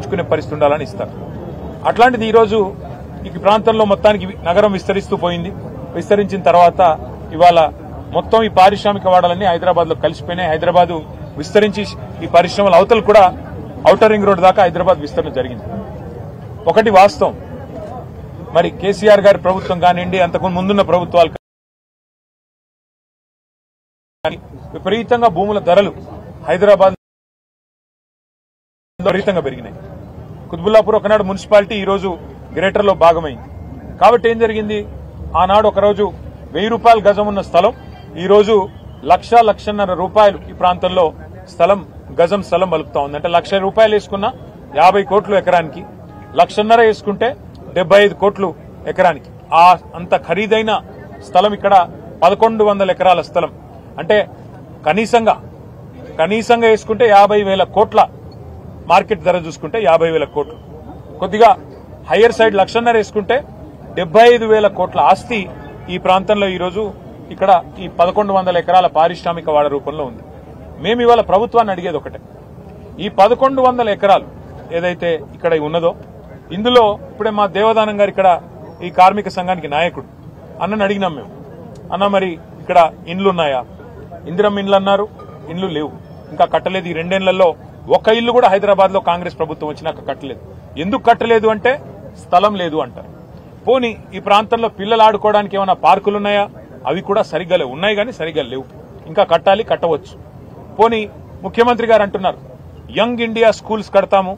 తెచ్చుకునే పరిస్థితి ఉండాలని ఇస్తారు. అట్లాంటిది ఈరోజు ఈ ప్రాంతంలో మొత్తానికి నగరం విస్తరిస్తూ పోయింది. విస్తరించిన తర్వాత ఇవాళ మొత్తం ఈ పారిశ్రామిక వాడలన్నీ హైదరాబాద్ లో కలిసిపోయినాయి. హైదరాబాద్ విస్తరించి ఈ పరిశ్రమల అవతలు కూడా ఔటర్ రింగ్ రోడ్ దాకా హైదరాబాద్ విస్తరణ జరిగింది. ఒకటి వాస్తవం, మరి కేసీఆర్ గారి ప్రభుత్వం కానివ్వండి, అంతకు ముందున్న ప్రభుత్వాలు విపరీతంగా భూముల ధరలు హైదరాబాద్ విపరీతంగా పెరిగినాయి. కుత్బుల్లాపూర్ ఒకనాడు మున్సిపాలిటీ ఈరోజు గ్రేటర్ లో భాగమైంది. కాబట్టి ఏం జరిగింది, ఆనాడు ఒకరోజు 1000 రూపాయల గజం ఉన్న స్థలం ఈరోజు 1,00,00,000 రూపాయలు ఈ ప్రాంతంలో గజం స్థలం పలుకుతా ఉంది. అంటే 1,00,000 రూపాయలు వేసుకున్నా 50 కోట్లు ఎకరానికి, 1,50,000 వేసుకుంటే 75 కోట్లు ఎకరానికి. అంత ఖరీదైన స్థలం ఇక్కడ 1100 ఎకరాల స్థలం. అంటే కనీసంగా వేసుకుంటే 50,000 కోట్ల మార్కెట్ ధర చూసుకుంటే 50,000 కోట్లు. కొద్దిగా హయ్యర్ సైడ్ 1,50,000 వేసుకుంటే 75,000 కోట్ల ఆస్తి ఈ ప్రాంతంలో ఈరోజు ఇక్కడ ఈ 1100 ఎకరాల పారిశ్రామిక వాడ రూపంలో ఉంది. మేము ఇవాళ ప్రభుత్వాన్ని అడిగేది ఒకటే, ఈ 1100 ఎకరాలు ఏదైతే ఇక్కడ ఉన్నదో ఇందులో ఇప్పుడే మా దేవదానం గారు ఇక్కడ ఈ కార్మిక సంఘానికి నాయకుడు అన్నని అడిగినాం మేము, అన్న మరి ఇక్కడ ఇండ్లున్నాయా? ఇందిరమ్మ ఇండ్లు అన్నారు, ఇండ్లు లేవు, ఇంకా కట్టలేదు. ఈ 2 ఏళ్లలో ఒక్క ఇల్లు కూడా హైదరాబాద్ లో కాంగ్రెస్ ప్రభుత్వం వచ్చినాక కట్టలేదు. ఎందుకు కట్టలేదు అంటే స్థలం లేదు అంటారు. పోనీ ఈ ప్రాంతంలో పిల్లలు ఆడుకోవడానికి ఏమైనా పార్కులున్నాయా? అవి కూడా సరిగ్గా లేవు, ఉన్నాయి కానీ సరిగ్గా లేవు, ఇంకా కట్టాలి, కట్టవచ్చు. పోనీ ముఖ్యమంత్రి గారు అంటున్నారు యంగ్ ఇండియా స్కూల్స్ కడతాము,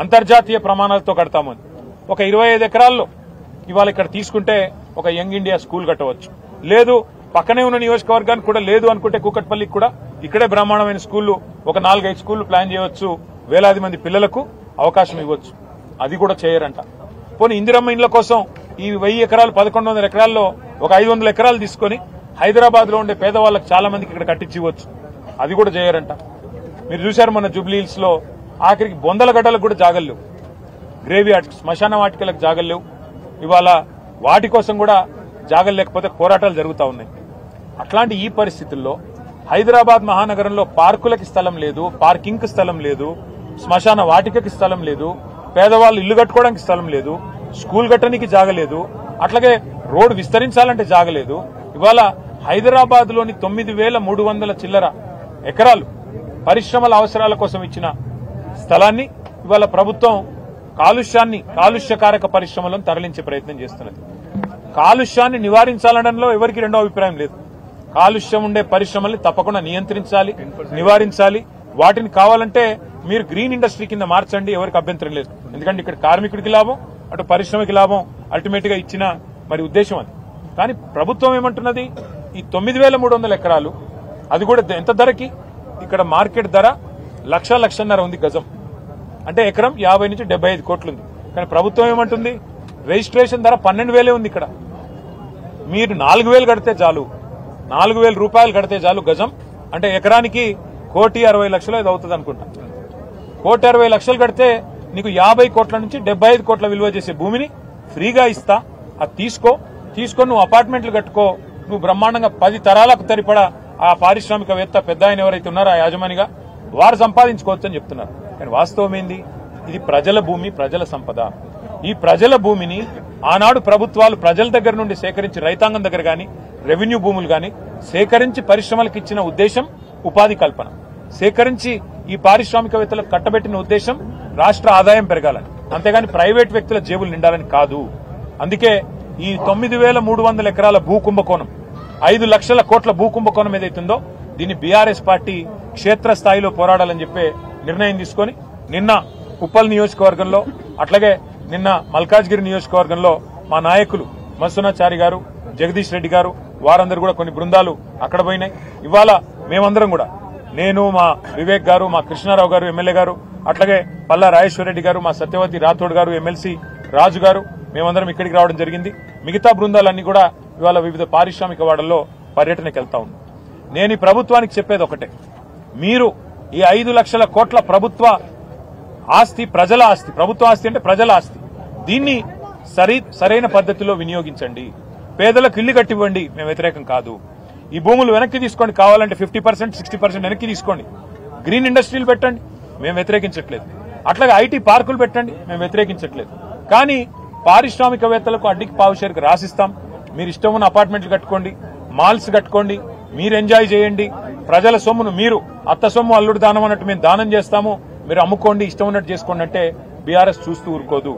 అంతర్జాతీయ ప్రమాణాలతో కడతాము అని. ఒక 25 ఎకరాల్లో ఇవాళ ఇక్కడ తీసుకుంటే ఒక యంగ్ ఇండియా స్కూల్ కట్టవచ్చు. లేదు పక్కనే ఉన్న నియోజకవర్గానికి కూడా లేదు అనుకుంటే కూకట్పల్లికి కూడా ఇక్కడే బ్రహ్మాండమైన స్కూళ్లు ఒక 4-5 స్కూళ్లు ప్లాన్ చేయవచ్చు, వేలాది మంది పిల్లలకు అవకాశం ఇవ్వచ్చు. అది కూడా చేయరంట. పోనీ ఇందిరమ్మ ఇండ్ల కోసం ఈ 1000 ఎకరాలు 1100 ఎకరాల్లో ఒక 500 ఎకరాలు తీసుకుని హైదరాబాద్ లో ఉండే పేదవాళ్లకు చాలా మందికి ఇక్కడ కట్టించి ఇవ్వచ్చు. అది కూడా చేయరంట. మీరు చూశారు మన జూబ్లీ హిల్స్ లో ఆఖరికి బొందల గడ్డలకు కూడా జాగలు లేవు, గ్రేవీ శ్మశాన వాటికలకు జాగలు లేవు. ఇవాళ వాటి కోసం కూడా జాగలు లేకపోతే పోరాటాలు జరుగుతూ ఉన్నాయి. అట్లాంటి ఈ పరిస్థితుల్లో హైదరాబాద్ మహానగరంలో పార్కులకి స్థలం లేదు, పార్కింగ్ కి స్థలం లేదు, శ్మశాన వాటికకి స్థలం లేదు, పేదవాళ్ళు ఇల్లు కట్టుకోవడానికి స్థలం లేదు, స్కూల్ కట్టడానికి జాగలేదు, అట్లాగే రోడ్డు విస్తరించాలంటే జాగలేదు. ఇవాళ హైదరాబాద్ లోని 9,300 చిల్లర ఎకరాలు పరిశ్రమల అవసరాల కోసం ఇచ్చిన స్థలాన్ని ఇవాళ ప్రభుత్వం కాలుష్యకారక పరిశ్రమలను తరలించే ప్రయత్నం చేస్తున్నది. కాలుష్యాన్ని నివారించాలనడంలో ఎవరికి రెండో అభిప్రాయం లేదు. కాలుష్యం ఉండే పరిశ్రమల్ని తప్పకుండా నియంత్రించాలి, నివారించాలి. వాటిని కావాలంటే మీరు గ్రీన్ ఇండస్ట్రీ కింద మార్చండి, ఎవరికి అభ్యంతరం లేదు. ఎందుకంటే ఇక్కడ కార్మికుడికి లాభం, అటు పరిశ్రమకి లాభం అల్టిమేట్ గా ఇచ్చిన మరి ఉద్దేశం అది. కానీ ప్రభుత్వం ఏమంటున్నది, ఈ 9,300 ఎకరాలు అది కూడా ఎంత ధరకి? ఇక్కడ మార్కెట్ ధర 1,00,00,000 ఉంది గజం, అంటే ఎకరం 50 నుంచి 75 కోట్లు ఉంది. కానీ ప్రభుత్వం ఏమంటుంది, రిజిస్ట్రేషన్ ధర 12,000 ఉంది. ఇక్కడ మీరు 4,000 కడితే చాలు, 4,000 రూపాయలు కడితే చాలు గజం, అంటే ఎకరానికి 1,60,00,000 ఇది అవుతుంది అనుకుంటా. 1,60,00,000 కడితే నీకు 50 కోట్ల నుంచి 75 కోట్ల విలువ చేసే భూమిని ఫ్రీగా ఇస్తా, అది తీసుకొని నువ్వు అపార్ట్మెంట్లు కట్టుకో, నువ్వు బ్రహ్మాండంగా 10 తరాలకు తరిపడా ఆ పారిశ్రామికవేత్త పెద్ద ఆయన ఎవరైతే ఉన్నారో ఆ యాజమానిగా వారు సంపాదించుకోవచ్చు అని చెప్తున్నారు. కానీ వాస్తవం ఏంది, ఇది ప్రజల భూమి, ప్రజల సంపద. ఈ ప్రజల భూమిని ఆనాడు ప్రభుత్వాలు ప్రజల దగ్గర నుండి సేకరించి, రైతాంగం దగ్గర గాని రెవెన్యూ భూములు గాని సేకరించి పరిశ్రమలకు ఇచ్చిన ఉద్దేశం ఉపాధి కల్పన, సేకరించి ఈ పారిశ్రామికవేత్తలకు కట్టబెట్టిన ఉద్దేశం రాష్ట్ర ఆదాయం పెరగాలని, అంతేగాని ప్రైవేట్ వ్యక్తుల జేబులు నిండాలని కాదు. అందుకే ఈ 9,300 ఎకరాల భూ కుంభకోణం, 5 లక్షల కోట్ల భూ కుంభకోణం ఏదైతుందో దీన్ని బీఆర్ఎస్ పార్టీ క్షేత్రస్థాయిలో పోరాడాలని చెప్పే నిర్ణయం తీసుకుని నిన్న ఉప్పల్ నియోజకవర్గంలో, అట్లాగే నిన్న మల్కాజ్గిరి నియోజకవర్గంలో మా నాయకులు మత్స్సునాచారి గారు, జగదీష్ రెడ్డి గారు, వారందరూ కూడా కొన్ని బృందాలు అక్కడ పోయినాయి. ఇవాళ మేమందరం కూడా, నేను, మా వివేక్ గారు, మా కృష్ణారావు గారు ఎమ్మెల్యే గారు, అట్లాగే పల్లా రాజేశ్వరరెడ్డి గారు, మా సత్యవతి రాథోడ్ గారు, ఎమ్మెల్సీ రాజు గారు, మేమందరం ఇక్కడికి రావడం జరిగింది. మిగతా బృందాలన్నీ కూడా ఇవాళ వివిధ పారిశ్రామిక వాడల్లో పర్యటనకు వెళ్తా ఉంది. నేను ఈ ప్రభుత్వానికి చెప్పేది ఒకటే, మీరు ఈ 5 లక్షల కోట్ల ప్రభుత్వ ఆస్తి, ప్రజల ఆస్తి, ప్రభుత్వ ఆస్తి అంటే ప్రజల ఆస్తి, దీన్ని సరైన పద్ధతిలో వినియోగించండి. పేదలకు ఇల్లు కట్టివ్వండి, మేము వ్యతిరేకం కాదు. ఈ భూములు వెనక్కి తీసుకోండి, కావాలంటే 50%, 60% వెనక్కి తీసుకోండి. గ్రీన్ ఇండస్ట్రీలు పెట్టండి, మేము వ్యతిరేకించట్లేదు. అట్లాగే ఐటీ పార్కులు పెట్టండి, మేము వ్యతిరేకించట్లేదు. కానీ పారిశ్రామికవేత్తలకు అడ్డికి పావుషేరుకు రాసిస్తాం. మీరు ఇష్టం ఉన్న అపార్ట్మెంట్లు కట్టుకోండి, మాల్స్ కట్టుకోండి, మీరు ఎంజాయ్ చేయండి. ప్రజల సొమ్మును మీరు అత్త సొమ్ము అల్లుడు దానం అన్నట్టు మేము దానం చేస్తాము, మీరు అమ్ముకోండి, ఇష్టం ఉన్నట్టు చేసుకోండి అంటే బీఆర్ఎస్ చూస్తూ ఊరుకోదు.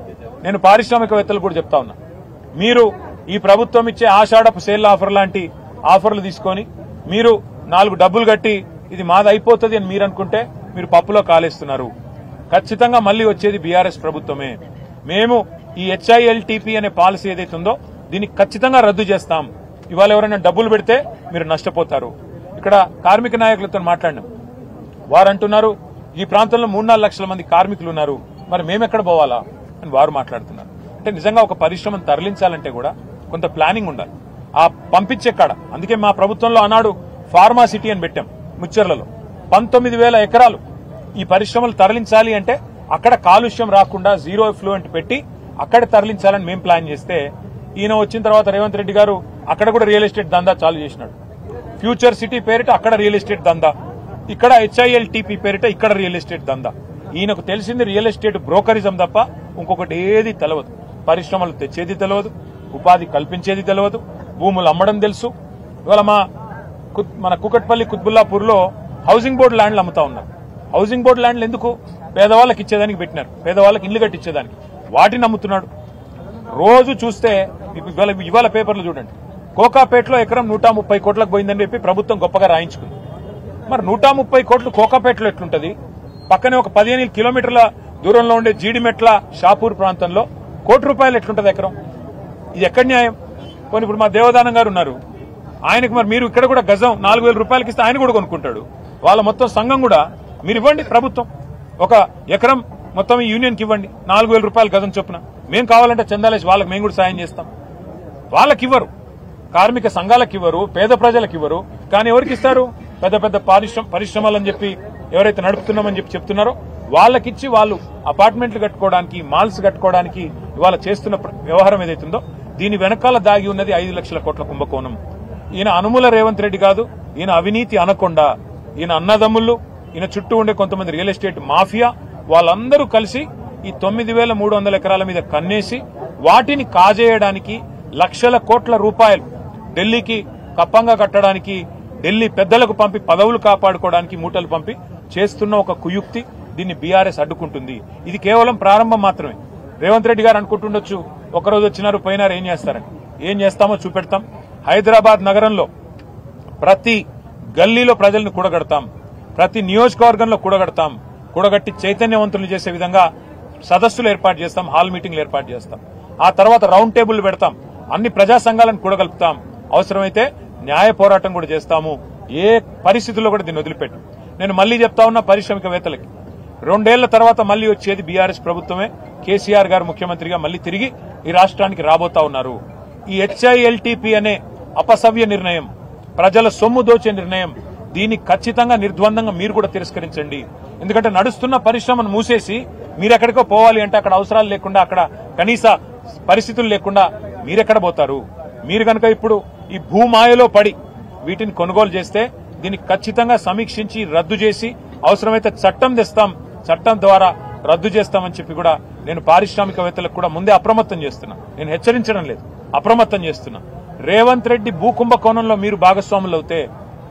నేను పారిశ్రామికవేత్తలు కూడా చెప్తా ఉన్నా, మీరు ఈ ప్రభుత్వం ఇచ్చే ఆషాఢపు సేల్ ఆఫర్ లాంటి ఆఫర్లు తీసుకొని మీరు 4 డబ్బులు కట్టి ఇది మాది అయిపోతుంది అని మీరు అనుకుంటే మీరు పప్పులో కాలేస్తున్నారు. ఖచ్చితంగా మళ్లీ వచ్చేది బీఆర్ఎస్ ప్రభుత్వమే. మేము ఈ HILTP అనే పాలసీ ఏదైతే ఉందో దీన్ని ఖచ్చితంగా రద్దు చేస్తాం. ఇవాళ ఎవరైనా డబ్బులు పెడితే మీరు నష్టపోతారు. ఇక్కడ కార్మిక నాయకులతో మాట్లాడినాం, వారు అంటున్నారు ఈ ప్రాంతంలో 3-4 లక్షల మంది కార్మికులు ఉన్నారు, మరి మేమెక్కడ పోవాలా అని వారు మాట్లాడుతున్నారు. అంటే నిజంగా ఒక పరిశ్రమను తరలించాలంటే కూడా కొంత ప్లానింగ్ ఉండాలి ఆ పంపించే కాడ. అందుకే మా ప్రభుత్వంలో ఆనాడు ఫార్మా సిటీ అని పెట్టాం ముచ్చెర్లలో. 19,000 ఎకరాలు ఈ పరిశ్రమలు తరలించాలి అంటే అక్కడ కాలుష్యం రాకుండా జీరో ఎఫ్లూయెంట్ పెట్టి అక్కడ తరలించాలని మేము ప్లాన్ చేస్తే ఈయన వచ్చిన తర్వాత రేవంత్ రెడ్డి గారు అక్కడ కూడా రియల్ ఎస్టేట్ దందా చాలు చేసినాడు. ఫ్యూచర్ సిటీ పేరిట అక్కడ రియల్ ఎస్టేట్ దందా, ఇక్కడ HILTP పేరిట ఇక్కడ రియల్ ఎస్టేట్ దందా. ఈయనకు తెలిసింది రియల్ ఎస్టేట్ బ్రోకరిజం తప్ప ఇంకొకటి ఏది తెలియదు. పరిశ్రమలు తెచ్చేది తెలియదు, ఉపాధి కల్పించేది తెలియదు, భూములు అమ్మడం తెలుసు. ఇవాళ మన కూకట్పల్లి కుత్బుల్లాపూర్లో హౌసింగ్ బోర్డు ల్యాండ్లు అమ్ముతా ఉన్నారు. హౌసింగ్ బోర్డు ల్యాండ్లు ఎందుకు? పేదవాళ్ళకి ఇచ్చేదానికి పెట్టినారు, పేదవాళ్ళకి ఇల్లు కట్టించేదానికి. వాటిని అమ్ముతున్నాడు. రోజు చూస్తే ఇవాళ పేపర్లు చూడండి, కోకాపేటలో ఎకరం 130 కోట్లకు పోయిందని చెప్పి ప్రభుత్వం గొప్పగా రాయించుకుంది. మరి 130 కోట్లు కోకాపేటలో ఎట్లుంటది? పక్కనే ఒక 15 కిలోమీటర్ల దూరంలో ఉండే జీడిమెట్ల షాపూర్ ప్రాంతంలో ₹1 ఎట్లుంటది ఎకరం? ఇది ఎక్కడ న్యాయం? పోనీ ఇప్పుడు మా దేవదానం గారు ఉన్నారు, ఆయనకు మరి మీరు ఇక్కడ కూడా గజం ₹4,000 ఇస్తే ఆయన కూడా కొనుక్కుంటాడు. వాళ్ళ మొత్తం సంఘం కూడా మీరు ఇవ్వండి, ప్రభుత్వం ఒక ఎకరం మొత్తం ఈ యూనియన్కి ఇవ్వండి, ₹4,000 గజం చొప్పున. మేము కావాలంటే చందాలేసి వాళ్ళకి మేము కూడా సాయం చేస్తాం. వాళ్ళకి ఇవ్వరు, కార్మిక సంఘాలకు ఇవ్వరు, పేద ప్రజలకు ఇవ్వరు. కానీ ఎవరికి ఇస్తారు? పెద్ద పెద్ద పరిశ్రమలని చెప్పి ఎవరైతే నడుపుతున్నామని చెప్పి చెప్తున్నారో వాళ్ళకిచ్చి వాళ్ళు అపార్ట్మెంట్లు కట్టుకోవడానికి, మాల్స్ కట్టుకోవడానికి ఇవాళ చేస్తున్న వ్యవహారం ఏదైతుందో దీని వెనకాల దాగి ఉన్నది 5 లక్షల కోట్ల కుంభకోణం. ఈయన అనుముల రేవంత్ రెడ్డి కాదు, ఈయన అవినీతి అనకొండ. ఈయన అన్నదమ్ముళ్ళు, ఈయన చుట్టూ ఉండే కొంతమంది రియల్ ఎస్టేట్ మాఫియా, వాళ్ళందరూ కలిసి ఈ 9,300 ఎకరాల మీద కన్నేసి వాటిని కాజేయడానికి లక్షల కోట్ల రూపాయలు ఢిల్లీకి కప్పంగా కట్టడానికి, ఢిల్లీ పెద్దలకు పంపి పదవులు కాపాడుకోవడానికి మూటలు పంపి చేస్తున్న ఒక కుయుక్తి. దీన్ని బీఆర్ఎస్ అడ్డుకుంటుంది. ఇది కేవలం ప్రారంభం మాత్రమే. రేవంత్ రెడ్డి గారు అనుకుంటుండొచ్చు ఒకరోజు వచ్చినారు పోయినారు ఏం చేస్తారని. ఏం చేస్తామో చూపెడతాం. హైదరాబాద్ నగరంలో ప్రతి గల్లీలో ప్రజలను కూడగడతాం, ప్రతి నియోజకవర్గంలో కూడగడతాం. కూడగట్టి చైతన్యవంతులు చేసే విధంగా సదస్సులు ఏర్పాటు చేస్తాం, హాల్ మీటింగ్లు ఏర్పాటు చేస్తాం. ఆ తర్వాత రౌండ్ టేబుల్ పెడతాం, అన్ని ప్రజా సంఘాలను కూడగలుపుతాం. అవసరమైతే న్యాయ పోరాటం కూడా చేస్తాము. ఏ పరిస్థితుల్లో కూడా దీన్ని వదిలిపెట్టు. నేను మళ్లీ చెప్తా ఉన్నా పారిశ్రామికవేత్తలకి, 2 ఏళ్ల తర్వాత మళ్లీ వచ్చేది బీఆర్ఎస్ ప్రభుత్వమే. కేసీఆర్ గారు ముఖ్యమంత్రిగా మళ్లీ తిరిగి ఈ రాష్ట్రానికి రాబోతా ఉన్నారు. ఈ HILTP అనే అపసవ్య నిర్ణయం, ప్రజల సొమ్ము దోచే నిర్ణయం, దీన్ని ఖచ్చితంగా నిర్ద్వందంగా మీరు కూడా తిరస్కరించండి. ఎందుకంటే నడుస్తున్న పరిశ్రమను మూసేసి మీరెక్కడికో పోవాలి అంటే అక్కడ అవసరాలు లేకుండా, అక్కడ కనీస పరిస్థితులు లేకుండా మీరెక్కడ పోతారు? మీరు కనుక ఇప్పుడు ఈ భూమాయలో పడి వీటిని కొనుగోలు చేస్తే దీన్ని ఖచ్చితంగా సమీక్షించి రద్దు చేసి అవసరమైతే చట్టం తెస్తాం, చట్టం ద్వారా రద్దు చేస్తామని చెప్పి కూడా నేను పారిశ్రామికవేత్తలకు కూడా ముందే అప్రమత్తం చేస్తున్నా. నేను హెచ్చరించడం లేదు, అప్రమత్తం చేస్తున్నా. రేవంత్ రెడ్డి భూకుంభకోణంలో మీరు భాగస్వాములు అవుతే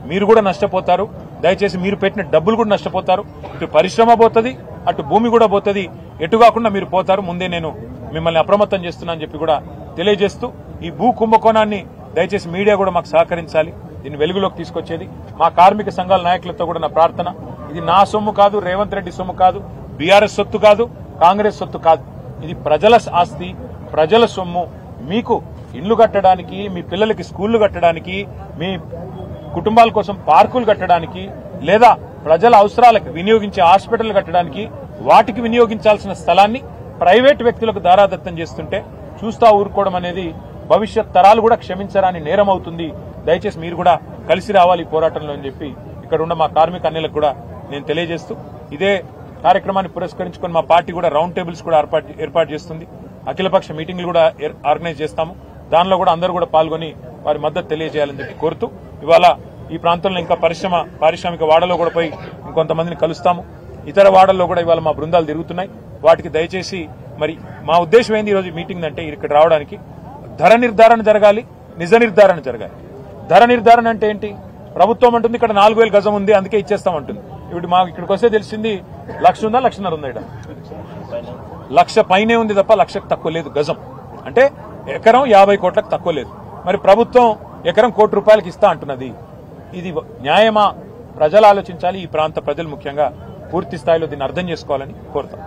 మీరు కూడా నష్టపోతారు. దయచేసి మీరు పెట్టిన డబ్బులు కూడా నష్టపోతారు. ఇటు పరిశ్రమ పోతుంది, అటు భూమి కూడా పోతుంది. ఎటు కాకుండా మీరు పోతారు. ముందే నేను మిమ్మల్ని అప్రమత్తం చేస్తున్నా అని చెప్పి కూడా తెలియజేస్తూ, ఈ భూ కుంభకోణాన్ని దయచేసి మీడియా కూడా మాకు సహకరించాలి. దీన్ని వెలుగులోకి తీసుకొచ్చేది మా కార్మిక సంఘాల నాయకులతో కూడా నా ప్రార్థన. ఇది నా సొమ్ము కాదు, రేవంత్ రెడ్డి సొమ్ము కాదు, బీఆర్ఎస్ సొత్తు కాదు, కాంగ్రెస్ సొత్తు కాదు. ఇది ప్రజల ఆస్తి, ప్రజల సొమ్ము. మీకు ఇళ్లు కట్టడానికి, మీ పిల్లలకి స్కూళ్లు కట్టడానికి, మీ కుటుంబాల కోసం పార్కులు కట్టడానికి, లేదా ప్రజల అవసరాలకు వినియోగించే హాస్పిటల్ కట్టడానికి, వాటికి వినియోగించాల్సిన స్థలాన్ని ప్రైవేటు వ్యక్తులకు దారాదత్తం చేస్తుంటే చూస్తా ఊరుకోవడం అనేది భవిష్యత్ తరాలు కూడా క్షమించరాని నేరం అవుతుంది. దయచేసి మీరు కూడా కలిసి రావాలి ఈ పోరాటంలో అని చెప్పి ఇక్కడ ఉన్న మా కార్మిక అన్యులకు కూడా నేను తెలియజేస్తూ, ఇదే కార్యక్రమాన్ని పురస్కరించుకొని మా పార్టీ కూడా రౌండ్ టేబుల్స్ కూడా ఏర్పాటు చేస్తుంది. అఖిలపక్ష మీటింగ్లు కూడా ఆర్గనైజ్ చేస్తాము. దానిలో కూడా అందరూ కూడా పాల్గొని వారి మద్దతు తెలియజేయాలని చెప్పి కోరుతూ, ఇవాళ ఈ ప్రాంతంలో ఇంకా పారిశ్రామిక వాడలో కూడా పోయి ఇంకొంతమందిని కలుస్తాము. ఇతర వాడల్లో కూడా ఇవాళ మా బృందాలు తిరుగుతున్నాయి. వాటికి దయచేసి మరి మా ఉద్దేశం ఏంది ఈరోజు మీటింగ్ అంటే ఇక్కడ రావడానికి ధర నిర్ధారణ జరగాలి, నిజ నిర్ధారణ జరగాలి. ధర నిర్ధారణ అంటే ఏంటి? ప్రభుత్వం అంటుంది ఇక్కడ 4000 గజం ఉంది అందుకే ఇచ్చేస్తామంటుంది. ఇప్పుడు మాకు ఇక్కడికి వస్తే తెలిసింది 1,00,000 ఉందా 1,50,000 ఉందా? ఇక్కడ 1,00,000 పైనే ఉంది తప్ప 1,00,000కు తక్కువ లేదు గజం. అంటే ఎకరం 50 కోట్లకు తక్కువ లేదు. మరి ప్రభుత్వం ఎకరం ₹1 కోటి ఇస్తా అంటున్నది. ఇది న్యాయమా? ప్రజలు ఆలోచించాలి. ఈ ప్రాంత ప్రజలు ముఖ్యంగా పూర్తి స్థాయిలో దీన్ని అర్థం చేసుకోవాలని కోరుతాం.